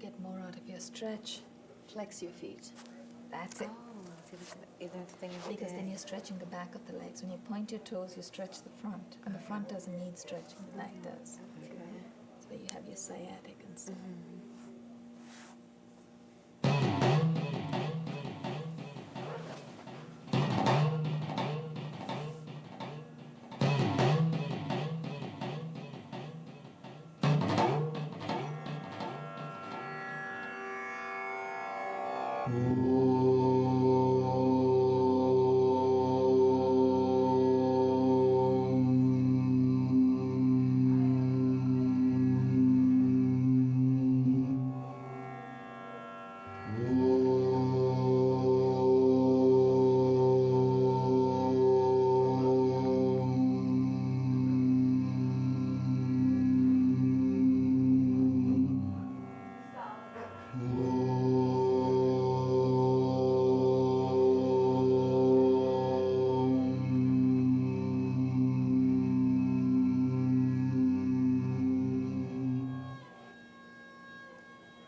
get more out of your stretch, flex your feet. That's it. Because then you're stretching the back of the legs. When you point your toes, you stretch the front. And the front doesn't need stretching, the back does. Okay. That's where you have your sciatic and stuff.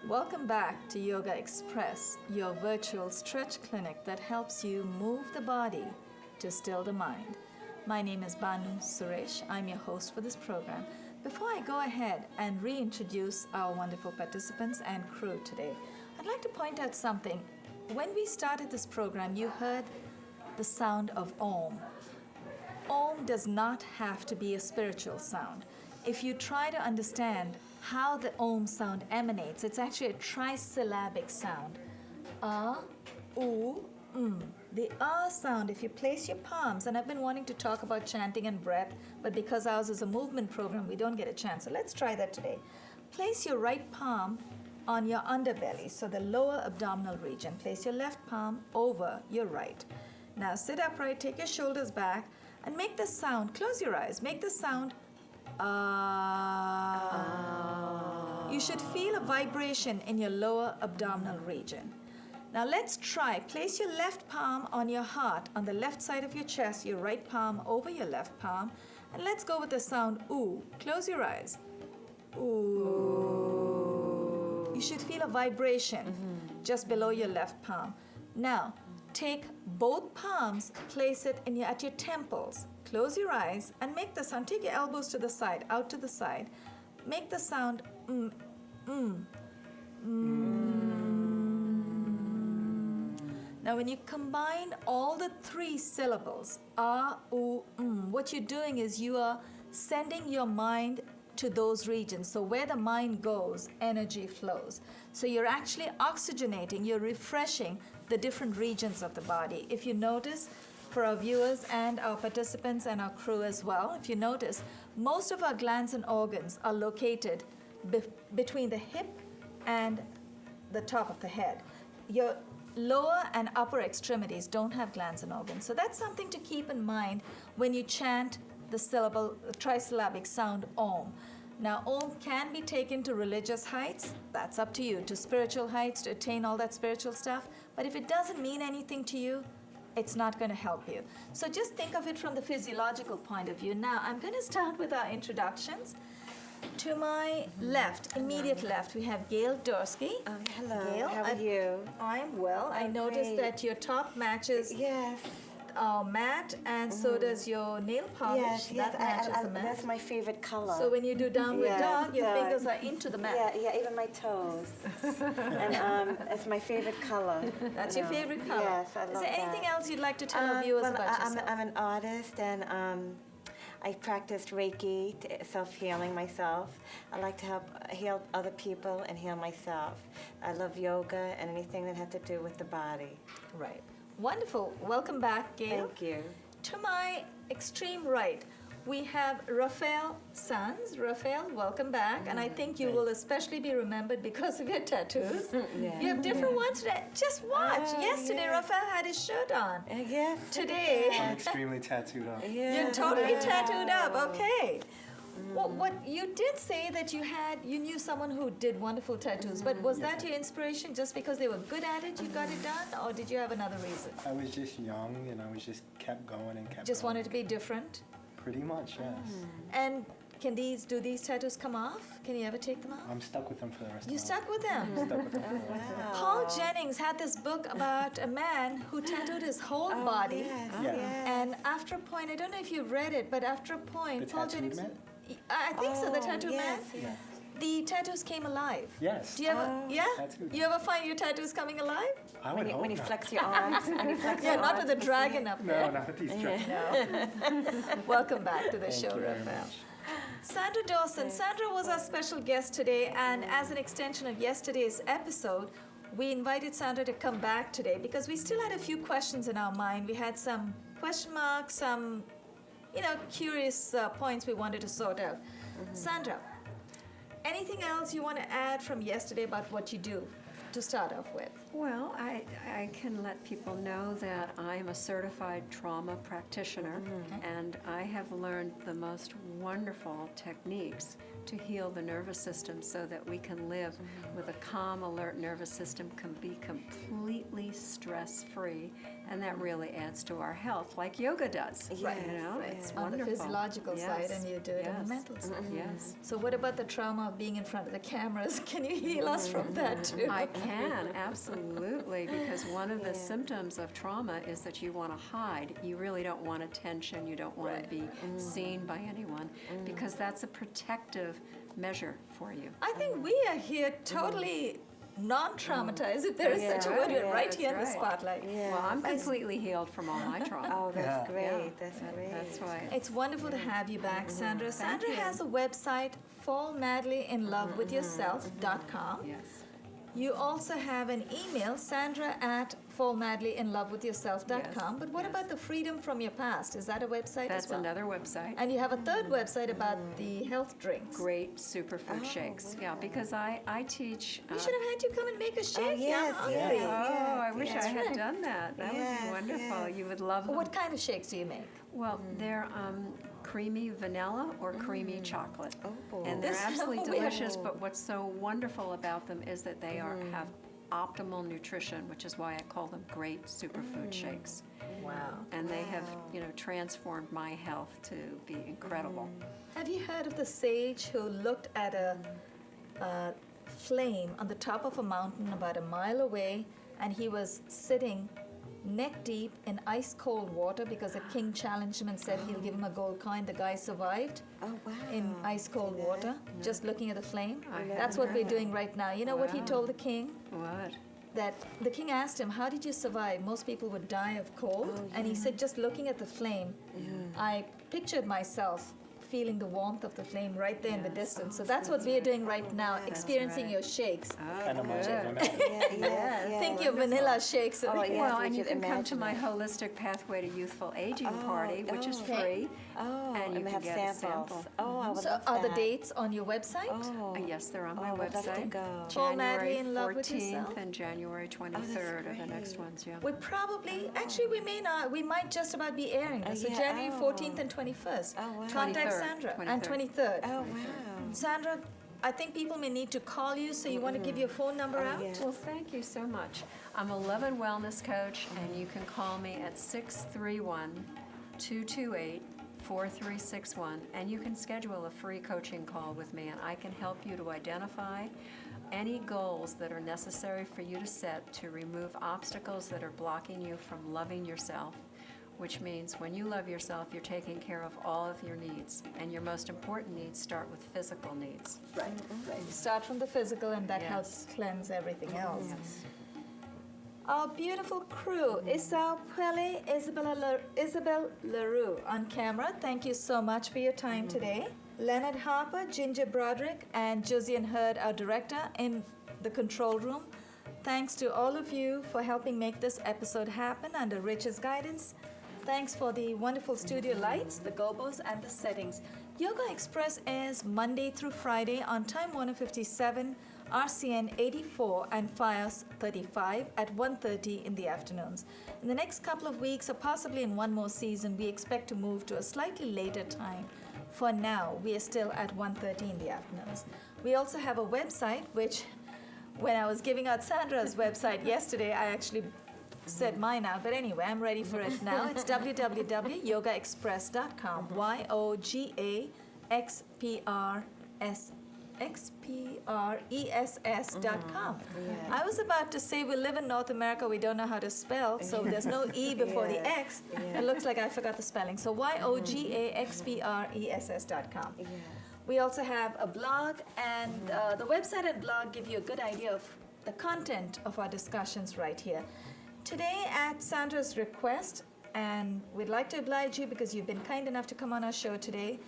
Welcome back to Yogaxpress, your virtual stretch clinic that helps you move the body to still the mind. My name is Banu Suresh. I'm your host for this program. Before I go ahead and reintroduce our wonderful participants and crew today, I'd like to point out something. When we started this program, you heard the sound of Om. Om does not have to be a spiritual sound. If you try to understand how the Om sound emanates, it's actually a trisyllabic sound. A, U, The A sound, if you place your palms, and I've been wanting to talk about chanting and breath, but because ours is a movement program, we don't get a chance. So let's try that today. Place your right palm on your underbelly, so the lower abdominal region. Place your left palm over your right. Now sit upright, take your shoulders back, and make the sound, close your eyes, make the sound You should feel a vibration in your lower abdominal region. Now let's try. Place your left palm on your heart, on the left side of your chest, your right palm over your left palm, and let's go with the sound ooh. Close your eyes. Ooh. You should feel a vibration just below your left palm. Now, take both palms, place it at your temples. Close your eyes and make the sound. Take your elbows to the side, out to the side. Make the sound Now, when you combine all the three syllables, what you're doing is you are sending your mind to those regions. So where the mind goes, energy flows. So you're actually oxygenating, you're refreshing the different regions of the body. If you notice, for our viewers and our participants and our crew as well, if you notice, most of our glands and organs are located between the hip and the top of the head. Your lower and upper extremities don't have glands and organs. So that's something to keep in mind when you chant the trisyllabic sound Om. Now, Om can be taken to religious heights. That's up to you, to spiritual heights, to attain all that spiritual stuff. But if it doesn't mean anything to you, it's not going to help you. So just think of it from the physiological point of view. Now, I'm going to start with our introductions. To my left, immediate left, we have Gayle Dorsky. Hello, Gayle, how are you? I'm well. I noticed that your top matches our mat, and so does your nail polish. That matches the mat. That's my favorite color. So when you do downward dog, your fingers are into the mat. Yeah, even my toes. And it's my favorite color. That's your favorite color? Yes, I love that. Is there anything else you'd like to tell our viewers about yourself? I'm an artist, and I practiced Reiki, self-healing myself. I like to help heal other people and heal myself. I love yoga and anything that has to do with the body. Right. Wonderful. Welcome back, Gayle. Thank you. To my extreme right, we have Rafael Sanz. Rafael, welcome back. And I think you will especially be remembered because of your tattoos. You have different ones today. Just watch. Yesterday, Rafael had his shirt on. Yes. Today. I'm extremely tattooed up. You're totally tattooed up. Okay. Well, what you did say that you knew someone who did wonderful tattoos, but was that your inspiration just because they were good at it, you got it done, or did you have another reason? I was just young, and I was just kept going and kept Just going. wanted to be different? Pretty much, yes. And do these tattoos come off? Can you ever take them off? I'm stuck with them for the rest You of my stuck with them? life. Stuck with them for the rest of my life. Paul Jennings had this book about a man who tattooed his whole body. Yes, Yeah. yes. And after a point, I don't know if you've read it, but after a point, The Paul Tattooed Jennings. Man? I think so, the tattoo yes, man. yes. Yeah. The tattoos came alive. Yes. Do you ever, yeah? Tattooed. You ever find your tattoos coming alive? I would When you, hope when you not. flex your arms, when you flex Yeah, your not arms, with the you see dragon it? up there. No, not with these tricks. Welcome back to the Thank show, you very Rafael. much. Sandra Dawson. Sandra was our special guest today, and as an extension of yesterday's episode, we invited Sandra to come back today because we still had a few questions in our mind. We had some question marks, some, curious points we wanted to sort out. Sandra, anything else you want to add from yesterday about what you do to start off with? Well, I can let people know that I'm a certified trauma practitioner, and I have learned the most wonderful techniques to heal the nervous system so that we can live with a calm, alert nervous system, can be completely stress-free, and that really adds to our health, like yoga does. Right. It's On the wonderful. physiological side, Yes, and you do it on the yes, mental side. Yes. So what about the trauma of being in front of the cameras? Can you heal us from that too? I can, absolutely, because one of the symptoms of trauma is that you want to hide. You really don't want attention. You don't want to be seen by anyone, because that's a protective measure for you. I think we are here totally non-traumatized, if there is such a word, Yeah, right here in the right. spotlight. Yeah. Well, I'm completely healed from all my trauma. Oh, that's Yeah. great. Yeah, That's great. That's why. It's wonderful to have you back, Sandra. Sandra you. has a website, fallmadlyinlovewithyourself.com. Yes. You also have an email, sandra@fallmadlyinlovewithyourself.com. Yes, But what yes. about the freedom from your past? Is that a website That's as well? another website. And you have a third website about the health drinks. Great superfood shakes. Yeah, because I teach. We should have had you come and make a shake. yes, I'm yes. hungry. Oh, I wish I That's had right. done that. That would Yes, be wonderful. yes. You would love them. What kind of shakes do you make? Well, they're creamy vanilla or creamy chocolate. Oh. And they're This- absolutely we have- delicious, but what's so wonderful about them is that they have optimal nutrition, which is why I call them great superfood shakes. Wow. And they have, transformed my health to be incredible. Have you heard of the sage who looked at a flame on the top of a mountain about a mile away, and he was sitting neck deep in ice cold water because a king challenged him and said he'll give him a gold coin? The guy survived Oh, wow. in ice cold water, just looking at the flame. I That's hadn't what heard we're that. doing right now. You know what he Wow. told the king? What? That the king asked him, "How did you survive? Most people would die of cold." And he said, "Just looking at the flame, I pictured myself feeling the warmth of the flame right there in the distance." So that's what we're doing right now, experiencing right. your shakes. Kind of much good. of them. Yeah. Think your vanilla shakes. Oh, yeah. Well, we and you could can come to imagine my it. holistic pathway to youthful aging party, which is okay. free. Oh, and you we can have get a samples. sample. Oh, I would So love are the that. dates on your website? Oh, Yes, they're on my Oh, I'd love to website. go. Fall madly January in love with 14th yourself? and January 23rd are the next ones, yeah. We probably, actually, we may not. We might just about be airing this. So yeah, January oh. 14th and 21st. Oh, wow. Contact 23rd, Sandra. And 23rd. Oh, wow. Sandra, I think people may need to call you, so you want to give your phone number out? yeah. Well, thank you so much. I'm a love and wellness coach, and you can call me at 631-228-4361, and you can schedule a free coaching call with me, and I can help you to identify any goals that are necessary for you to set to remove obstacles that are blocking you from loving yourself, which means when you love yourself, you're taking care of all of your needs, and your most important needs start with physical needs. Right. You start from the physical, and that Yes. helps cleanse everything else. Our beautiful crew, Isao Pele, Isabel LaRue on camera. Thank you so much for your time today. Leonard Harper, Ginger Broderick, and Josiane Hurd, our director, in the control room. Thanks to all of you for helping make this episode happen under Rich's guidance. Thanks for the wonderful studio lights, the gobos, and the settings. Yoga Express airs Monday through Friday on Time Warner 57, RCN 84, and FiOS 35 at 1:30 in the afternoons. In the next couple of weeks, or possibly in one more season, we expect to move to a slightly later time. For now, we are still at 1:30 in the afternoons. We also have a website, which when I was giving out Sandra's website yesterday, I actually said mine out. But anyway, I'm ready for it now. It's www.yogaexpress.com, yogaxpress.com. I was about to say we live in North America, we don't know how to spell, so there's no E before the X. It looks like I forgot the spelling. So yogaxpress.com. Yes. We also have a blog, and the website and blog give you a good idea of the content of our discussions right here. Today, at Sandra's request, and we'd like to oblige you because you've been kind enough to come on our show today,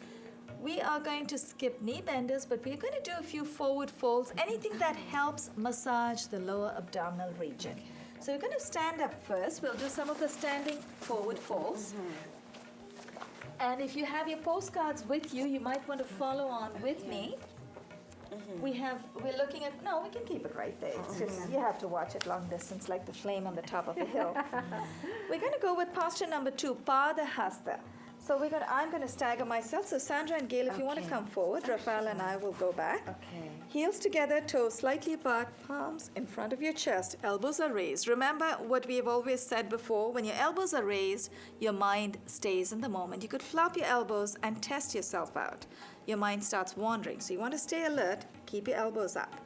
we are going to skip knee benders, but we're going to do a few forward folds, anything that helps massage the lower abdominal region. So we're going to stand up first. We'll do some of the standing forward folds. And if you have your postcards with you, you might want to follow on with me. We're looking at, no, we can keep it right there. It's just, you have to watch it long distance like the flame on the top of a hill. We're going to go with posture number 2, Pada Hasta. So I'm going to stagger myself. So Sandra and Gayle, if you want to come forward, Rafael and I will go back. Okay. Heels together, toes slightly apart, palms in front of your chest, elbows are raised. Remember what we have always said before, when your elbows are raised, your mind stays in the moment. You could flop your elbows and test yourself out. Your mind starts wandering, so you want to stay alert, keep your elbows up.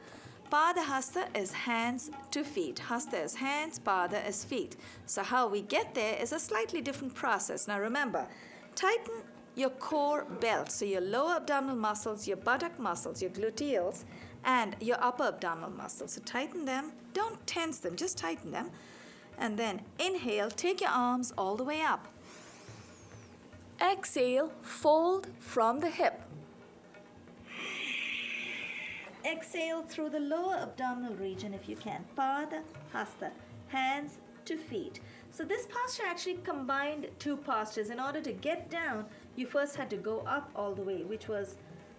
Pada Hasta is hands to feet. Hasta is hands, Pada is feet. So how we get there is a slightly different process. Now remember, tighten your core belt, so your lower abdominal muscles, your buttock muscles, your gluteals, and your upper abdominal muscles. So tighten them, don't tense them, just tighten them. And then inhale, take your arms all the way up. Exhale, fold from the hip. Exhale through the lower abdominal region if you can. Pada Hasta, hands to feet. So this posture actually combined 2 postures. In order to get down, you first had to go up all the way, which was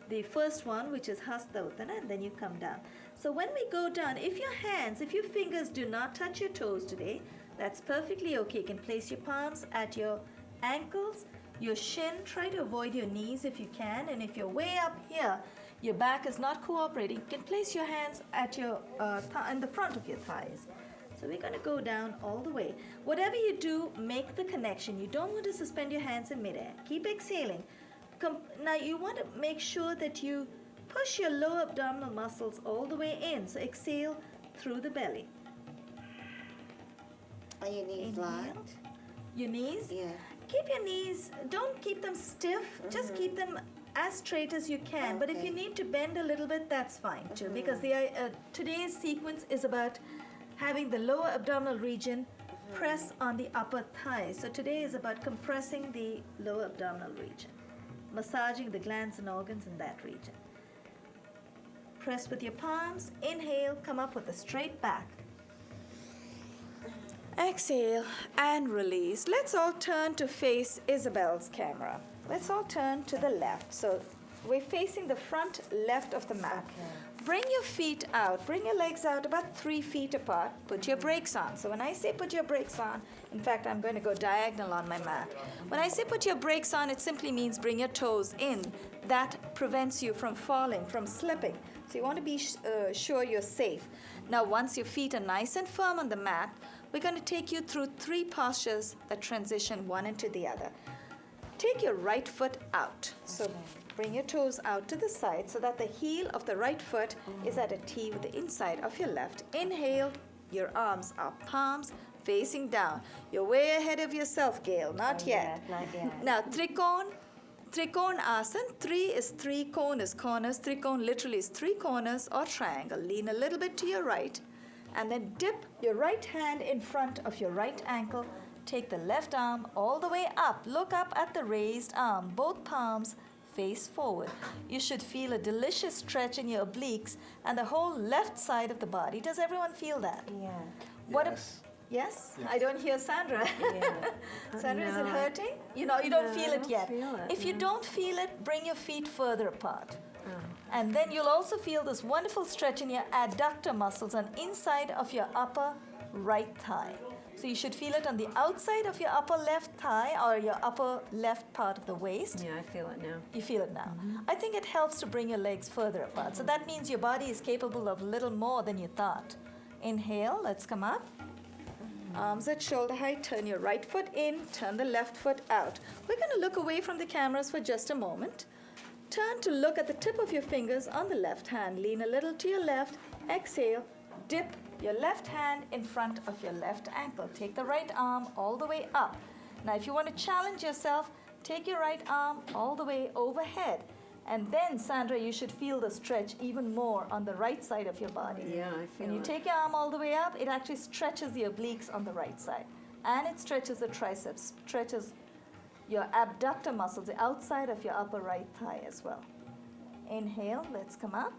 the first one, which is Hasta Uttana, and then you come down. So when we go down, if your fingers do not touch your toes today, that's perfectly okay. You can place your palms at your ankles, your shin. Try to avoid your knees if you can. And if you're way up here, your back is not cooperating, you can place your hands at your in the front of your thighs. So we're going to go down all the way. Whatever you do, make the connection. You don't want to suspend your hands in midair. Keep exhaling. Now you want to make sure that you push your lower abdominal muscles all the way in. So exhale through the belly. Are your knees locked? Your knees? Yeah. Keep your knees, don't keep them stiff, just keep them as straight as you can. But if you need to bend a little bit, that's fine too, because today's sequence is about having the lower abdominal region press on the upper thighs. So today is about compressing the lower abdominal region, massaging the glands and organs in that region. Press with your palms, inhale, come up with a straight back. Exhale and release. Let's all turn to face Isabel's camera. Let's all turn to the left. So we're facing the front left of the mat. Bring your feet out. Bring your legs out about 3 feet apart. Put your brakes on. So when I say put your brakes on, in fact, I'm going to go diagonal on my mat. When I say put your brakes on, it simply means bring your toes in. That prevents you from falling, from slipping. So you want to be sure you're safe. Now, once your feet are nice and firm on the mat, we're going to take you through 3 postures that transition one into the other. Take your right foot out. So bring your toes out to the side so that the heel of the right foot is at a T with the inside of your left. Inhale, your arms are palms facing down. You're way ahead of yourself, Gayle. Not yet. Not yet. Now, Trikon Asana. 3 is 3, Kon is corners. Trikon literally is 3 corners or triangle. Lean a little bit to your right. And then dip your right hand in front of your right ankle. Take the left arm all the way up. Look up at the raised arm. Both palms face forward. You should feel a delicious stretch in your obliques and the whole left side of the body. Does everyone feel that? Yeah. Yes? I don't hear Sandra. Sandra, is it No. hurting? You don't feel I it don't yet. feel it, If you don't feel it, bring your feet further apart. And then you'll also feel this wonderful stretch in your adductor muscles on inside of your upper right thigh. So you should feel it on the outside of your upper left thigh or your upper left part of the waist. Yeah, I feel it now. You feel it now. I think it helps to bring your legs further apart. So that means your body is capable of a little more than you thought. Inhale, let's come up. Arms at shoulder height, turn your right foot in, turn the left foot out. We're going to look away from the cameras for just a moment. turn to look at the tip of your fingers on the left hand. Lean a little to your left. Exhale. Dip your left hand in front of your left ankle. Take the right arm all the way up. Now, if you want to challenge yourself, take your right arm all the way overhead. And then, Sandra, you should feel the stretch even more on the right side of your body. Yeah, I feel When you it. take your arm all the way up, it actually stretches the obliques on the right side. And it stretches the triceps, stretches your abductor muscles, the outside of your upper right thigh as well. Inhale, let's come up.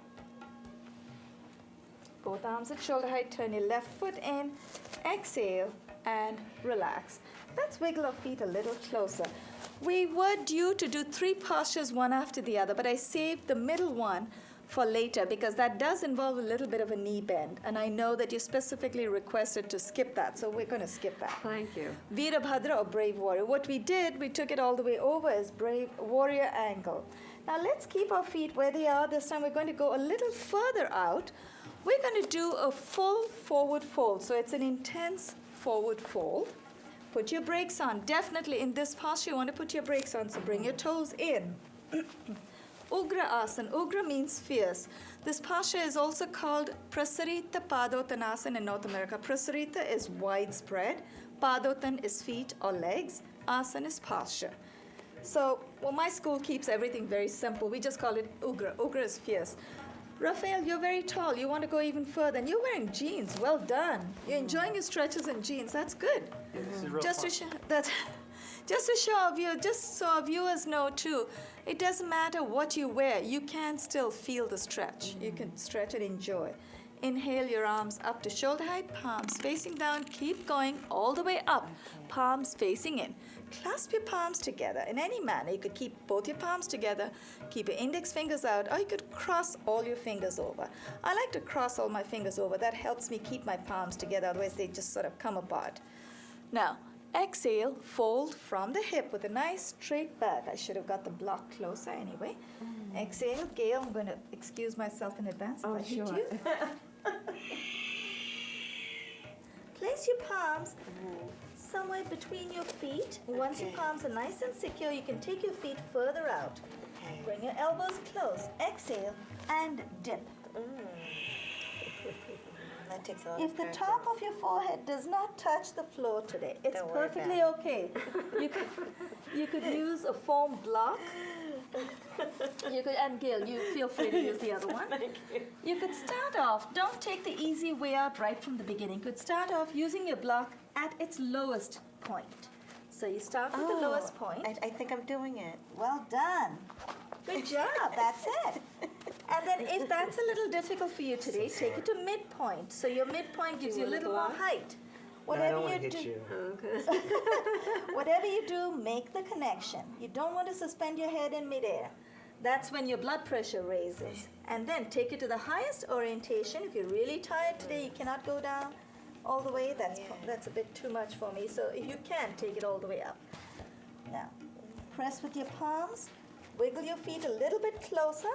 Both arms at shoulder height, turn your left foot in. Exhale and relax. Let's wiggle our feet a little closer. We were due to do 3 postures one after the other, but I saved the middle one for later because that does involve a little bit of a knee bend. And I know that you specifically requested to skip that, so we're going to skip that. Thank you. Virabhadra or Brave Warrior. What we did, we took it all the way over as Brave Warrior angle. Now let's keep our feet where they are. This time we're going to go a little further out. We're going to do a full forward fold. So it's an intense forward fold. Put your brakes on. Definitely in this posture, you want to put your brakes on. So bring your toes in. Ugra Asana. Ugra means fierce. This posture is also called Prasarita Padottanasana in North America. Prasarita is widespread. Padottan is feet or legs. Asana is posture. So, well, my school keeps everything very simple. We just call it Ugra. Ugra is fierce. Rafael, you're very tall. You want to go even further. And you're wearing jeans. Well done. You're enjoying your stretches in jeans. That's good. This is real Just fun. to show that, just to show our viewers, just so our viewers know too, it doesn't matter what you wear. You can still feel the stretch. You can stretch and enjoy. Inhale your arms up to shoulder height, palms facing down. Keep going all the way up, palms facing in. Clasp your palms together in any manner. You could keep both your palms together, keep your index fingers out, or you could cross all your fingers over. I like to cross all my fingers over. That helps me keep my palms together, otherwise they just sort of come apart. Now, exhale, fold from the hip with a nice straight back. I should have got the block closer anyway. Exhale, Gayle, I'm going to excuse myself in advance if I hit sure. you. Place your palms somewhere between your feet. Once your palms are nice and secure, you can take your feet further out. Bring your elbows close. Exhale and dip. That takes a lot If of the pressure. top of your forehead does not touch the floor today, it's Don't worry perfectly about okay. You could use a foam block. You could, and Gayle, you feel free to use the other one. You could start off, don't take the easy way out right from the beginning. You could start off using your block at its lowest point. So you start with the lowest point. I think I'm doing it. Well done. Good job. That's it. And then if that's a little difficult for you today, take it to midpoint. So your midpoint gives you a little more height. No, I Whatever don't want you to hit do, you. whatever you do, make the connection. You don't want to suspend your head in midair. That's when your blood pressure raises. And then take it to the highest orientation. If you're really tired today, you cannot go down all the way. That's a bit too much for me. So if you can, take it all the way up. Now, press with your palms. Wiggle your feet a little bit closer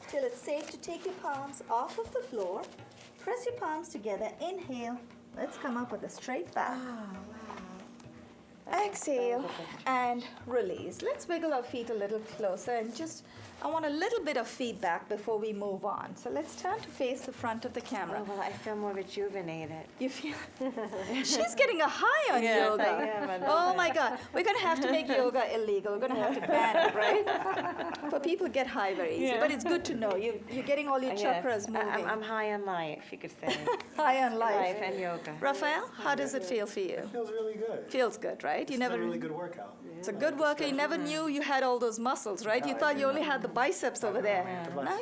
till it's safe to take your palms off of the floor. Press your palms together. Inhale. Let's come up with a straight back. Exhale and release. Let's wiggle our feet a little closer and just, I want a little bit of feedback before we move on. So let's turn to face the front of the camera. Oh, well, I feel more rejuvenated. You feel she's getting a high on Yes, yoga. I am. I love Oh it. my God, we're going to have to make yoga illegal. We're going to have to ban it, right? For people to get high very easy. But it's good to know you're getting all your Yes, chakras moving. I'm high on life, you could say. High on life. Life and yoga. Rafael, how does it feel for you? It feels really good. Feels good, right? You It's never. a really good workout. It's a good workout. You never knew you had all those muscles, right? You No, I thought you didn't only know. had the biceps over there. The Now,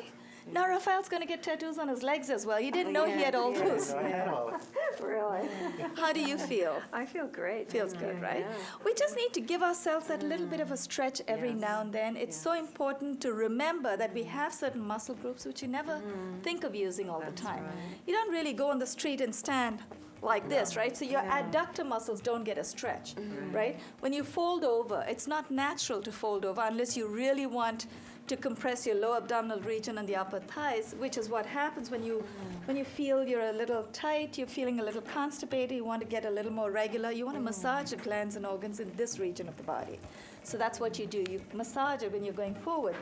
now Rafael's going to get tattoos on his legs as well. You didn't know he yeah, had all yeah. those. So I had all of it. Really? How do you feel? I feel great. Feels good, Yeah, right? yeah. We just need to give ourselves that little bit of a stretch every now and then. It's so important to remember that we have certain muscle groups which you never think of using all the time. You don't really go on the street and stand like this, right? So your adductor muscles don't get a stretch, right? When you fold over, it's not natural to fold over unless you really want to compress your lower abdominal region and the upper thighs, which is what happens when you feel you're a little tight, you're feeling a little constipated, you want to get a little more regular, you want to massage the glands and organs in this region of the body. So that's what you do. You massage it when you're going forward.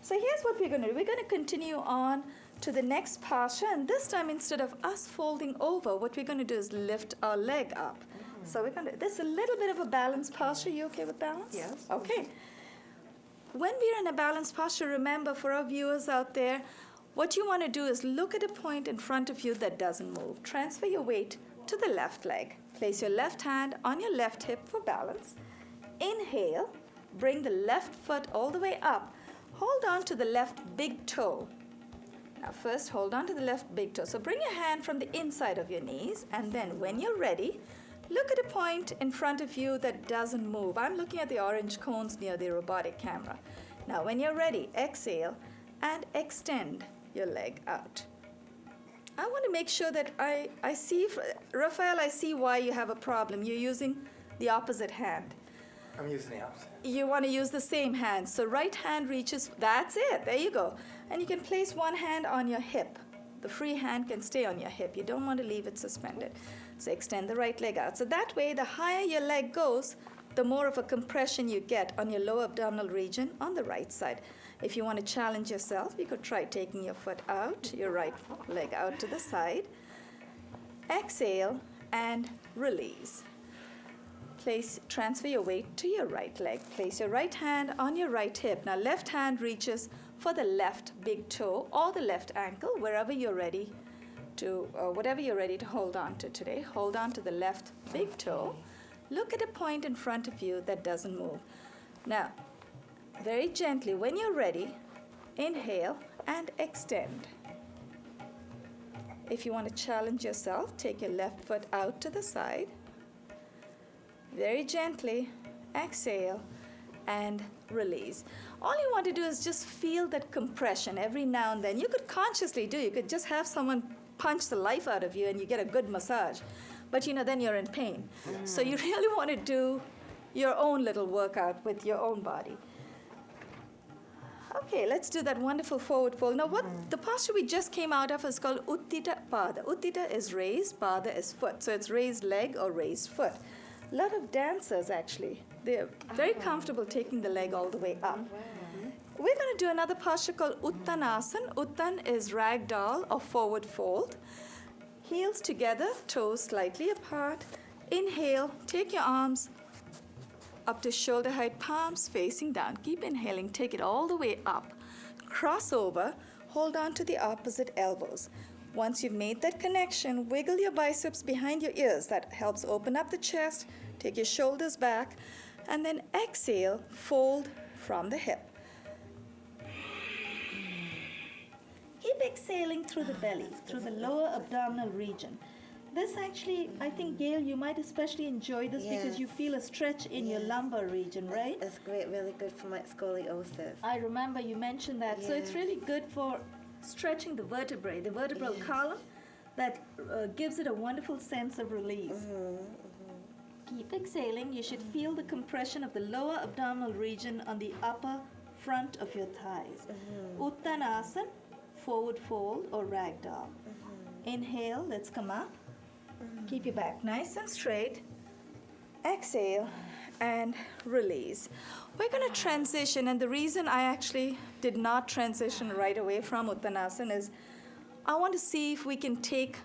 So here's what we're going to do. We're going to continue on to the next posture, and this time instead of us folding over, what we're going to do is lift our leg up. So we're going to, this is a little bit of a balanced posture. You okay with balance? Yes. Okay. When we're in a balanced posture, remember for our viewers out there, what you want to do is look at a point in front of you that doesn't move. Transfer your weight to the left leg. Place your left hand on your left hip for balance. Inhale, bring the left foot all the way up. Hold on to the left big toe. Now first hold on to the left big toe. So bring your hand from the inside of your knees, and then when you're ready, look at a point in front of you that doesn't move. I'm looking at the orange cones near the robotic camera. Now when you're ready, exhale and extend your leg out. I want to make sure that I see, Rafael, I see why you have a problem. You're using the opposite hand. I'm using the opposite. You want to use the same hand. So right hand reaches, that's it, there you go. And you can place one hand on your hip. The free hand can stay on your hip. You don't want to leave it suspended. So extend the right leg out. So that way, the higher your leg goes, the more of a compression you get on your lower abdominal region on the right side. If you want to challenge yourself, you could try taking your foot out, your right leg out to the side. Exhale and release. Transfer your weight to your right leg. Place your right hand on your right hip. Now left hand reaches for the left big toe or the left ankle, wherever you're ready to, whatever you're ready to hold on to today. Hold on to the left big toe. Look at a point in front of you that doesn't move. Now, very gently, when you're ready, inhale and extend. If you want to challenge yourself, take your left foot out to the side. Very gently, exhale and release. All you want to do is just feel that compression every now and then. You could consciously do, you could just have someone punch the life out of you and you get a good massage. But then you're in pain. So you really want to do your own little workout with your own body. Okay, let's do that wonderful forward fold. Now the posture we just came out of is called Uttita Pada. Uttita is raised, Pada is foot. So it's raised leg or raised foot. A lot of dancers actually, they're very comfortable taking the leg all the way up. We're going to do another posture called Uttanasana. Uttan is ragdoll or forward fold. Heels together, toes slightly apart. Inhale, take your arms up to shoulder height, palms facing down. Keep inhaling, take it all the way up. Cross over, hold on to the opposite elbows. Once you've made that connection, wiggle your biceps behind your ears. That helps open up the chest. Take your shoulders back. And then exhale, fold from the hip. Keep exhaling through the belly, through the lower abdominal region. This actually, I think, Gayle, you might especially enjoy this because you feel a stretch in your lumbar region, right? It's great, really good for my scoliosis. I remember you mentioned that. So it's really good for stretching the vertebrae, the vertebral column, that gives it a wonderful sense of release. Keep exhaling. You should feel the compression of the lower abdominal region on the upper front of your thighs. Uttanasana, forward fold or ragdoll. Inhale, let's come up. Keep your back nice and straight. Exhale and release. We're going to transition, and the reason I actually did not transition right away from Uttanasana is I want to see if we can take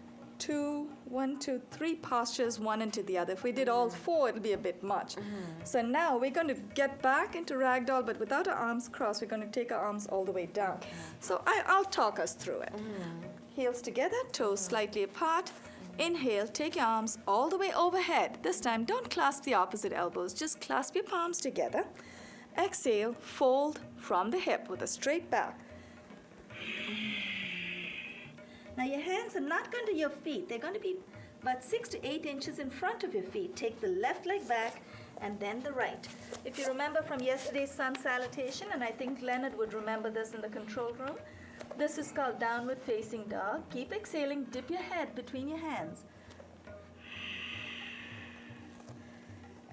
1, 2, 3 postures one into the other. If we did all 4, it'll be a bit much. So now we're going to get back into ragdoll, but without our arms crossed. We're going to take our arms all the way down. So I'll talk us through it. Heels together, toes slightly apart. Inhale, take your arms all the way overhead. This time, don't clasp the opposite elbows. Just clasp your palms together. Exhale, fold from the hip with a straight back. Now your hands are not going to your feet. They're going to be about 6 to 8 inches in front of your feet. Take the left leg back and then the right. If you remember from yesterday's sun salutation, and I think Leonard would remember this in the control room, this is called downward facing dog. Keep exhaling, dip your head between your hands.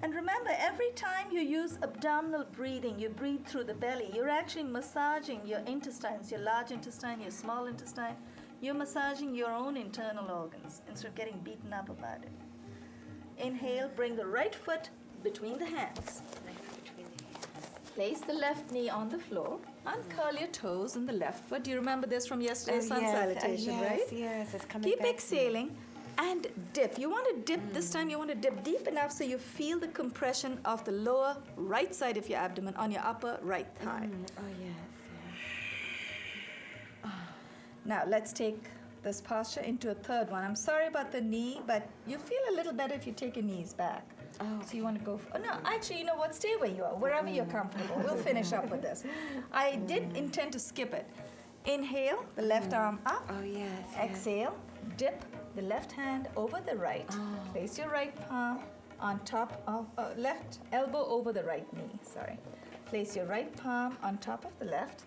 And remember, every time you use abdominal breathing, you breathe through the belly, you're actually massaging your intestines, your large intestine, your small intestine. You're massaging your own internal organs instead of getting beaten up about it. Inhale, bring the right foot between the hands. Place the left knee on the floor. Uncurl your toes in the left foot. Do you remember this from yesterday's sun salutation, yes, right? Yes, it's coming Keep back to me. exhaling and dip. You want to dip this time, you want to dip deep enough so you feel the compression of the lower right side of your abdomen on your upper right thigh. Oh, yes, Now let's take this posture into a third one. I'm sorry about the knee, but you feel a little better if you take your knees back. Oh, So you want to go, oh no, actually, you know what, stay where you are, wherever you're comfortable. We'll finish up with this. I did intend to skip it. Inhale, the left arm up. Oh, yes. Exhale, dip the left hand over the right. Place your right palm on top of, left elbow over the right knee, sorry. Place your right palm on top of the left.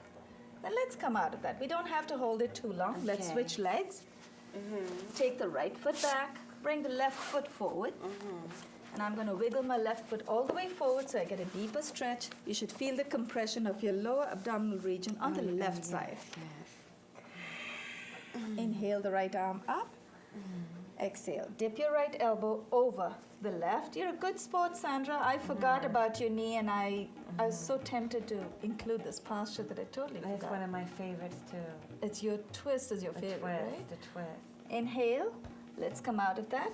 Then let's come out of that. We don't have to hold it too long. Let's Okay. switch legs. Take the right foot back, bring the left foot forward. And I'm going to wiggle my left foot all the way forward so I get a deeper stretch. You should feel the compression of your lower abdominal region on the left side. Inhale the right arm up. Exhale. Dip your right elbow over the left. You're a good sport, Sandra. I forgot about your knee and I was so tempted to include this posture that I totally That's forgot. one of my favorites, too. It's your twist is your The favorite, twist, right? the twist. Inhale. Let's come out of that.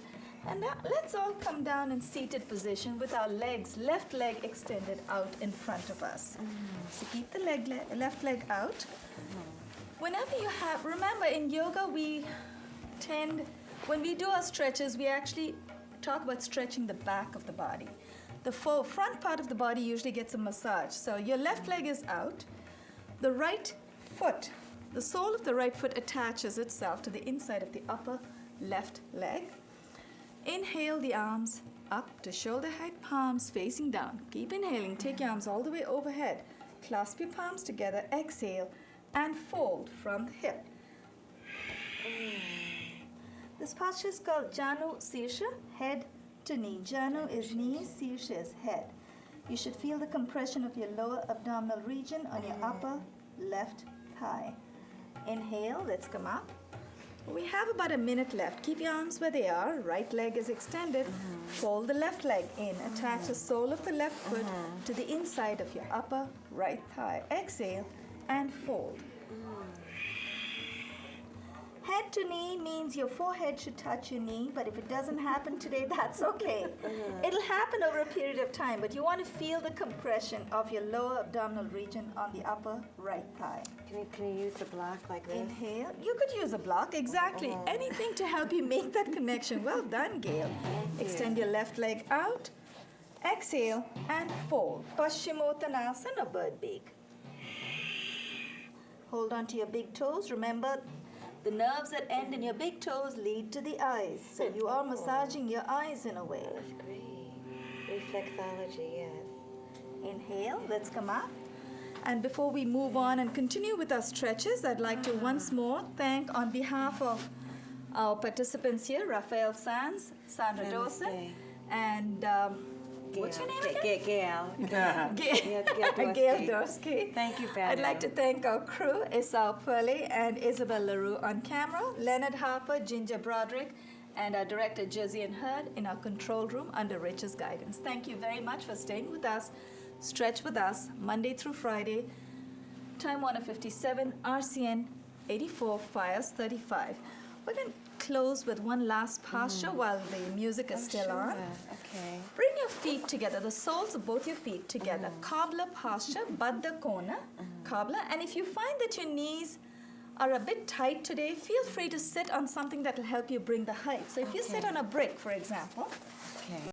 And now let's all come down in seated position with our legs, left leg extended out in front of us. So keep the left leg out. Whenever you have, remember in yoga when we do our stretches, we actually talk about stretching the back of the body. The front part of the body usually gets a massage. So your left leg is out. The right foot, the sole of the right foot attaches itself to the inside of the upper left leg. Inhale the arms up to shoulder height, palms facing down. Keep inhaling. Take your arms all the way overhead. Clasp your palms together. Exhale and fold from the hip. This posture is called Janu Sirsha, head to knee. Janu is knees, Sirsha is head. You should feel the compression of your lower abdominal region on your upper left thigh. Inhale, let's come up. We have about a minute left. Keep your arms where they are. Right leg is extended. Fold the left leg in. Attach the sole of the left foot to the inside of your upper right thigh. Exhale and fold. Head to knee means your forehead should touch your knee, but if it doesn't happen today, that's okay. It'll happen over a period of time, but you want to feel the compression of your lower abdominal region on the upper right thigh. Can you use the block like this? Inhale. You could use a block, exactly. Anything to help you make that connection. Well done, Gayle. Extend your left leg out. Exhale and fold. Paschimottanasana or bird beak. Hold on to your big toes. Remember, the nerves that end in your big toes lead to the eyes. So you are massaging your eyes in a way. That's great. Reflexology, yes. Inhale, let's come up. And before we move on and continue with our stretches, I'd like to once more thank on behalf of our participants here, Rafael, Sanz, Sandra, Dawson, Namaste. and what's your name again? Gayle. Gayle Dorsky. Dorsky. Thank you, I'd like to thank our crew, Esau Purley and Isabel LaRue on camera, Leonard Harper, Ginger Broderick, and our director, Josian Hurd, in our control room under Rich's guidance. Thank you very much for staying with us. Stretch with us, Monday through Friday, time 1:57, RCN 84, Fires 35. We're going to close with one last posture while the music is still on. Okay. Bring your feet together, the soles of both your feet together. Cobbler posture, Baddha Kona, cobbler. And if you find that your knees are a bit tight today, feel free to sit on something that will help you bring the height. So if you sit on a brick, for example, Okay.